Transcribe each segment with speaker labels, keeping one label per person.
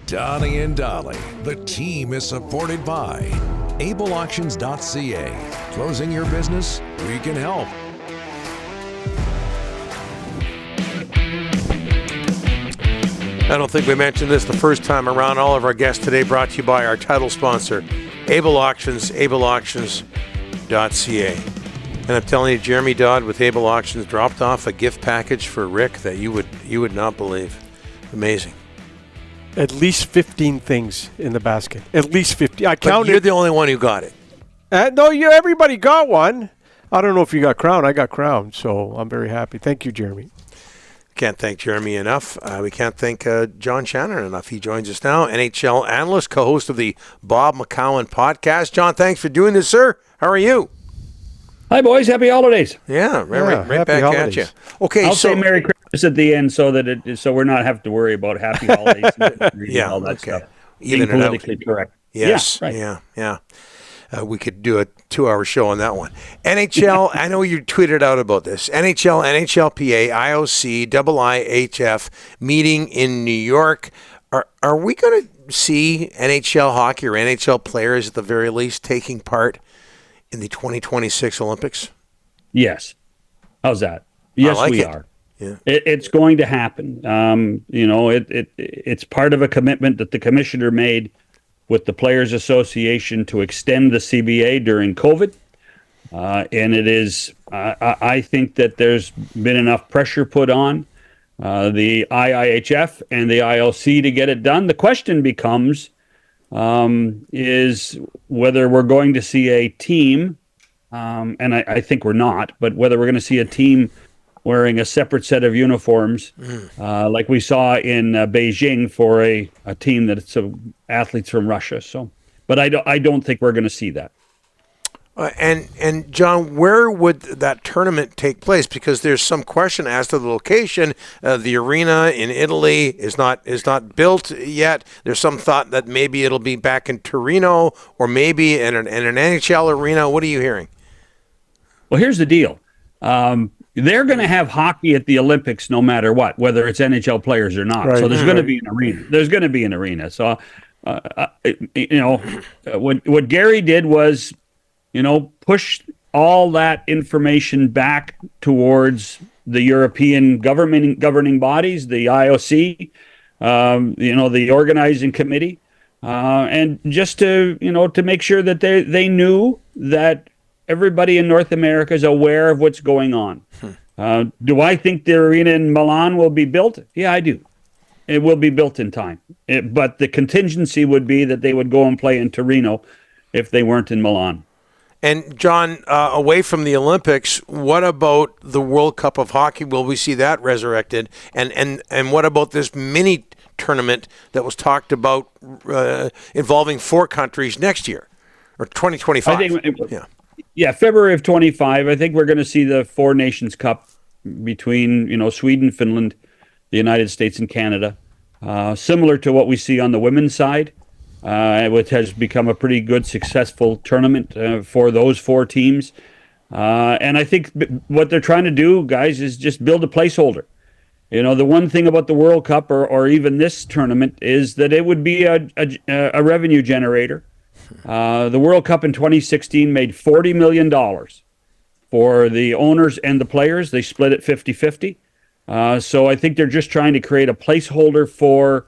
Speaker 1: Donnie and Dolly. The team is supported by ableauctions.ca. Closing your business? We can help.
Speaker 2: I don't think we mentioned this the first time around. All of our guests today brought to you by our title sponsor, Able Auctions, ableauctions.ca. And I'm telling you, Jeremy Dodd with Able Auctions dropped off a gift package for Rick that you would not believe. Amazing.
Speaker 3: At least 15 things in the basket. At least 50. I counted.
Speaker 2: But you're the only one who got it.
Speaker 3: No, everybody got one. I don't know if you got crowned. I got crowned, so I'm very happy. Thank you, Jeremy.
Speaker 2: Can't thank Jeremy enough. We can't thank John Shannon enough. He joins us now, NHL analyst, co-host of the Bob McCowan podcast. John, thanks for doing this, sir. How are you?
Speaker 4: Hi, boys. Happy holidays.
Speaker 2: Yeah, right back
Speaker 3: holidays.
Speaker 2: at you. Okay,
Speaker 4: I'll say Merry Christmas at the end so we're not have to worry about Happy Holidays and all that stuff.
Speaker 2: Even
Speaker 4: being politically correct.
Speaker 2: Yes.
Speaker 4: Yeah, right.
Speaker 2: Yeah. We could do a 2-hour show on that one. NHL, I know you tweeted out about this. NHL, NHLPA, IOC, IIHF meeting in New York. Are we going to see NHL hockey or NHL players at the very least taking part in the 2026 Olympics?
Speaker 4: Yes. How's that? Yes, we are.
Speaker 2: Yeah.
Speaker 4: It's going to happen. It's part of a commitment that the commissioner made with the Players Association to extend the CBA during COVID. And it is, I think that there's been enough pressure put on the IIHF and the IOC to get it done. The question becomes, is whether we're going to see a team, and I think we're not, but whether we're going to see a team wearing a separate set of uniforms, like we saw in Beijing for a team that's athletes from Russia. So, but I don't think we're going to see that.
Speaker 2: And John, where would that tournament take place? Because there's some question as to the location. The arena in Italy is not built yet. There's some thought that maybe it'll be back in Torino or maybe in an NHL arena. What are you hearing?
Speaker 4: Well, here's the deal. They're going to have hockey at the Olympics no matter what, whether it's NHL players or not. Right. So there's going to be an arena. There's going to be an arena. So, what Gary did was, push all that information back towards the European governing bodies, the IOC, the organizing committee, and just to make sure that they knew that everybody in North America is aware of what's going on. Do I think the arena in Milan will be built? Yeah, I do. It will be built in time. But the contingency would be that they would go and play in Torino if they weren't in Milan.
Speaker 2: And John, away from the Olympics, what about the World Cup of Hockey? Will we see that resurrected? And what about this mini tournament that was talked about involving 4 countries next year or 2025?
Speaker 4: I think Yeah, February of 25. I think we're going to see the 4 Nations Cup between Sweden, Finland, the United States, and Canada, similar to what we see on the women's side, which has become a pretty good, successful tournament for those 4 teams. And I think what they're trying to do, guys, is just build a placeholder. The one thing about the World Cup or even this tournament is that it would be a revenue generator. The World Cup in 2016 made $40 million for the owners and the players. They split it 50-50. So I think they're just trying to create a placeholder for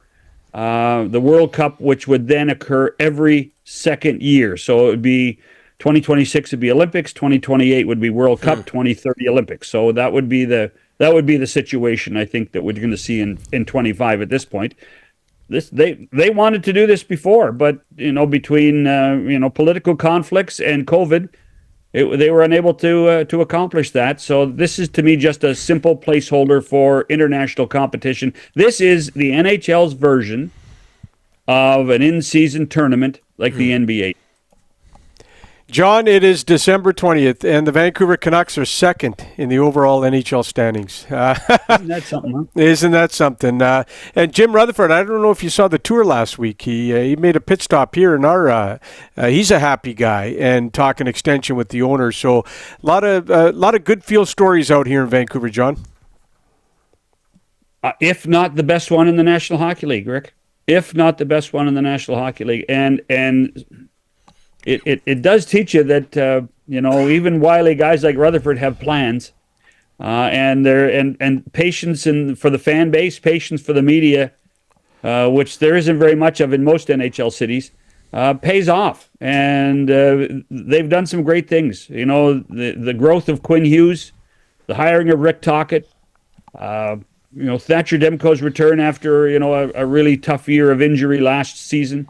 Speaker 4: the World Cup, which would then occur every second year. So it would be 2026 would be Olympics, 2028 would be World Cup, 2030 Olympics. So that would be the situation I think that we're going to see in 25 at this point. They wanted to do this before, but between political conflicts and COVID, they were unable to accomplish that. So this is to me just a simple placeholder for international competition. This is the NHL's version of an in-season tournament like the NBA.
Speaker 3: John, it is December 20th, and the Vancouver Canucks are second in the overall NHL standings.
Speaker 4: Isn't that something, huh?
Speaker 3: Isn't that something? And Jim Rutherford, I don't know if you saw the tour last week. He made a pit stop here in our. He's a happy guy and talking extension with the owner. So a lot of good field stories out here in Vancouver, John.
Speaker 4: If not the best one in the National Hockey League, Rick. if not the best one in the National Hockey League. And it does teach you that even wily guys like Rutherford have plans, and patience for the fan base, patience for the media, which there isn't very much of in most NHL cities, pays off. And they've done some great things. The growth of Quinn Hughes, the hiring of Rick Tocchet, Thatcher Demko's return after a really tough year of injury last season.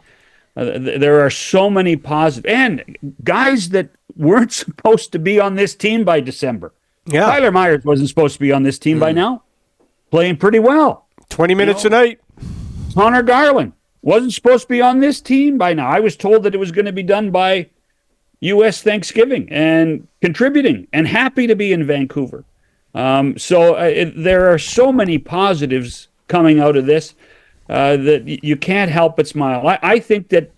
Speaker 4: There are so many positive and guys that weren't supposed to be on this team by December. Yeah. Tyler Myers wasn't supposed to be on this team by now, playing pretty well.
Speaker 3: 20 minutes a night.
Speaker 4: Connor Garland wasn't supposed to be on this team by now. I was told that it was going to be done by U.S. Thanksgiving, and contributing and happy to be in Vancouver. There are so many positives coming out of this that you can't help but smile. I think that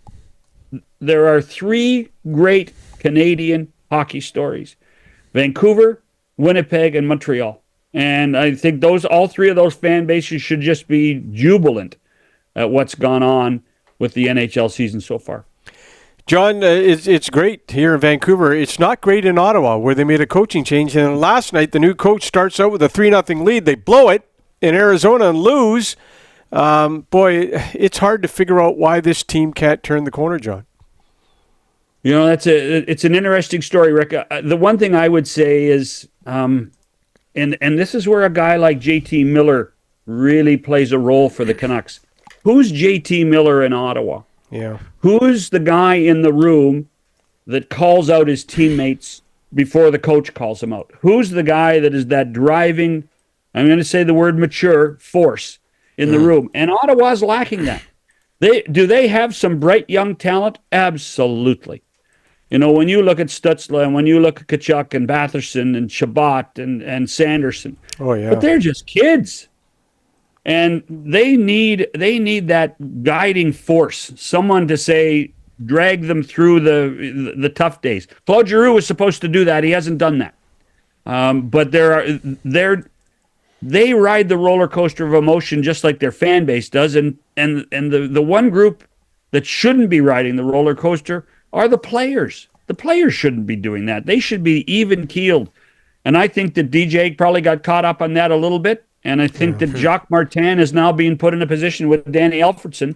Speaker 4: there are 3 great Canadian hockey stories: Vancouver, Winnipeg, and Montreal. And I think all 3 of those fan bases should just be jubilant at what's gone on with the NHL season so far.
Speaker 3: John, it's great here in Vancouver. It's not great in Ottawa, where they made a coaching change. And last night, the new coach starts out with a 3-0 lead. They blow it in Arizona and lose. Boy, it's hard to figure out why this team can't turn the corner, John.
Speaker 4: It's an interesting story, Rick. The one thing I would say is, and this is where a guy like JT Miller really plays a role for the Canucks. Who's JT Miller in Ottawa?
Speaker 3: Yeah.
Speaker 4: Who's the guy in the room that calls out his teammates before the coach calls them out? Who's the guy that is that driving, I'm going to say the word mature, force in the room? And Ottawa's lacking that. Do they have some bright young talent? Absolutely. When you look at Stutzla and when you look at Kachuk and Batherson and Shabbat and Sanderson, but they're just kids. And they need that guiding force, someone to say, drag them through the tough days. Claude Giroux was supposed to do that. He hasn't done that. But they ride the roller coaster of emotion just like their fan base does. And the one group that shouldn't be riding the roller coaster are the players. The players shouldn't be doing that. They should be even-keeled. And I think that DJ probably got caught up on that a little bit. And I think that Jacques Martin is now being put in a position with Danny Alfredson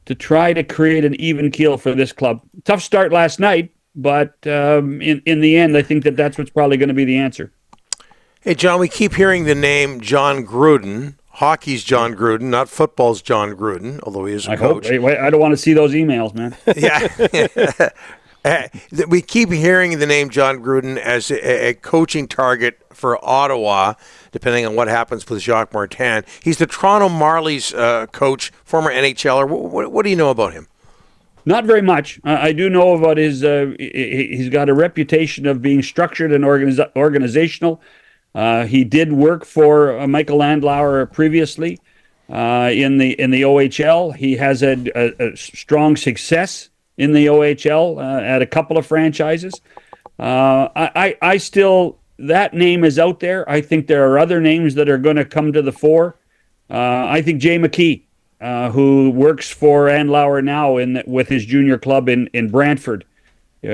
Speaker 4: to try to create an even keel for this club. Tough start last night, but in the end, I think that's what's probably going to be the answer.
Speaker 2: Hey, John, we keep hearing the name John Gruden. Hockey's John Gruden, not football's John Gruden, although he is a coach.
Speaker 4: Wait, I don't want to see those emails, man.
Speaker 2: Yeah. We keep hearing the name John Gruden as a coaching target for Ottawa, depending on what happens with Jacques Martin. He's the Toronto Marlies coach, former NHLer. What do you know about him?
Speaker 4: Not very much. I do know about his. He's got a reputation of being structured and organizational. He did work for Michael Landauer previously in the OHL. He has a strong success in the OHL at a couple of franchises. I still, that name is out there. I think there are other names that are going to come to the fore. I think Jay McKee, who works for Andlauer now with his junior club in Brantford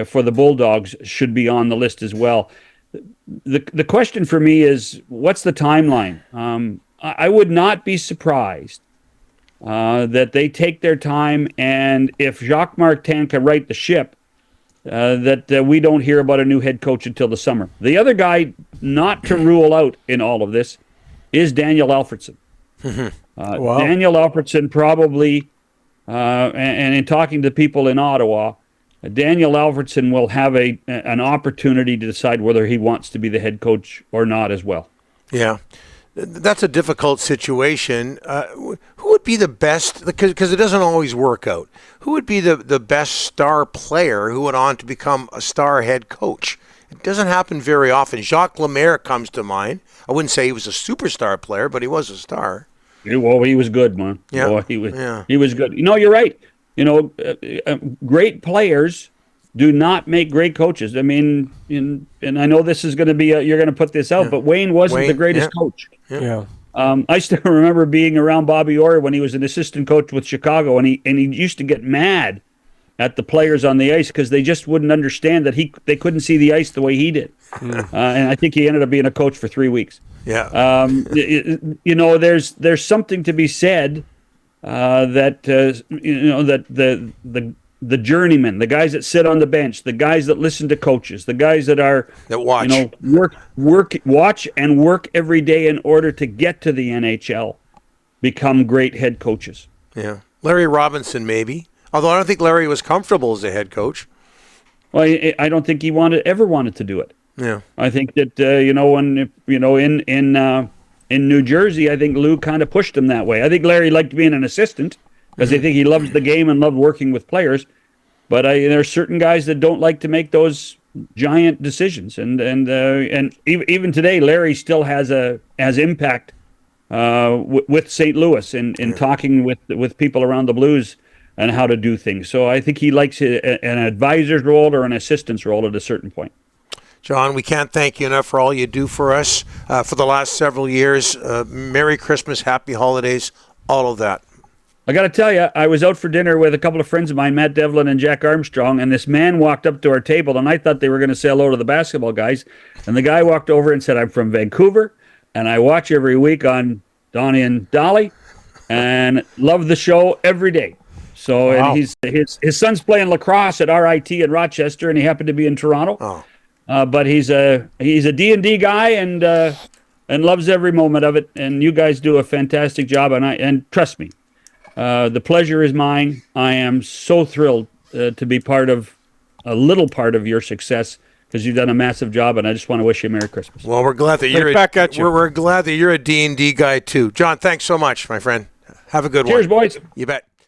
Speaker 4: for the Bulldogs, should be on the list as well. The question for me is, what's the timeline? I would not be surprised that they take their time, and if Jacques Martin can right the ship, that we don't hear about a new head coach until the summer. The other guy not to rule out in all of this is Daniel Alfredson. Wow. Daniel Alfredson probably, and in talking to people in Ottawa, Daniel Alfredson will have an opportunity to decide whether he wants to be the head coach or not as well.
Speaker 2: Yeah. That's a difficult situation. Who would be the best, because it doesn't always work out, who would be the best star player who went on to become a star head coach? It doesn't happen very often. Jacques Lemaire comes to mind. I wouldn't say he was a superstar player, but he was a star.
Speaker 4: Well, he was good, man.
Speaker 2: Yeah.
Speaker 4: Boy, he was good. You're right. Great players do not make great coaches. I mean, and I know this is going to be, you're going to put this out, but Wayne wasn't the greatest coach.
Speaker 3: Yeah.
Speaker 4: I still remember being around Bobby Orr when he was an assistant coach with Chicago, and he used to get mad at the players on the ice because they just wouldn't understand that they couldn't see the ice the way he did. And I think he ended up being a coach for 3 weeks.
Speaker 2: Yeah.
Speaker 4: There's something to be said that the journeymen, the guys that sit on the bench, the guys that listen to coaches, the guys that
Speaker 2: watch,
Speaker 4: watch and work every day in order to get to the NHL, become great head coaches.
Speaker 2: Yeah, Larry Robinson maybe. Although I don't think Larry was comfortable as a head coach.
Speaker 4: Well, I don't think he ever wanted to do it.
Speaker 2: Yeah,
Speaker 4: I think that in New Jersey, I think Lou kind of pushed him that way. I think Larry liked being an assistant because I think he loved the game and loved working with players. But there are certain guys that don't like to make those giant decisions, and even today, Larry still has impact with St. Louis in talking with people around the Blues and how to do things. So I think he likes an advisor's role or an assistant's role at a certain point.
Speaker 2: John, we can't thank you enough for all you do for us for the last several years. Merry Christmas, Happy Holidays, all of that.
Speaker 4: I got to tell you, I was out for dinner with a couple of friends of mine, Matt Devlin and Jack Armstrong, and this man walked up to our table, and I thought they were going to say hello to the basketball guys. And the guy walked over and said, "I'm from Vancouver, and I watch every week on Donnie and Dolly, and love the show every day." So
Speaker 2: wow.
Speaker 4: And his son's playing lacrosse at RIT in Rochester, and he happened to be in Toronto.
Speaker 2: Oh.
Speaker 4: But he's a D&D guy and loves every moment of it. And you guys do a fantastic job. And trust me, the pleasure is mine. I am so thrilled to be a little part of your success because you've done a massive job. And I just want to wish you a Merry Christmas.
Speaker 2: Well, we're glad that we're glad that you're a D&D guy too, John. Thanks so much, my friend. Have a good one.
Speaker 4: Cheers, boys.
Speaker 2: You bet.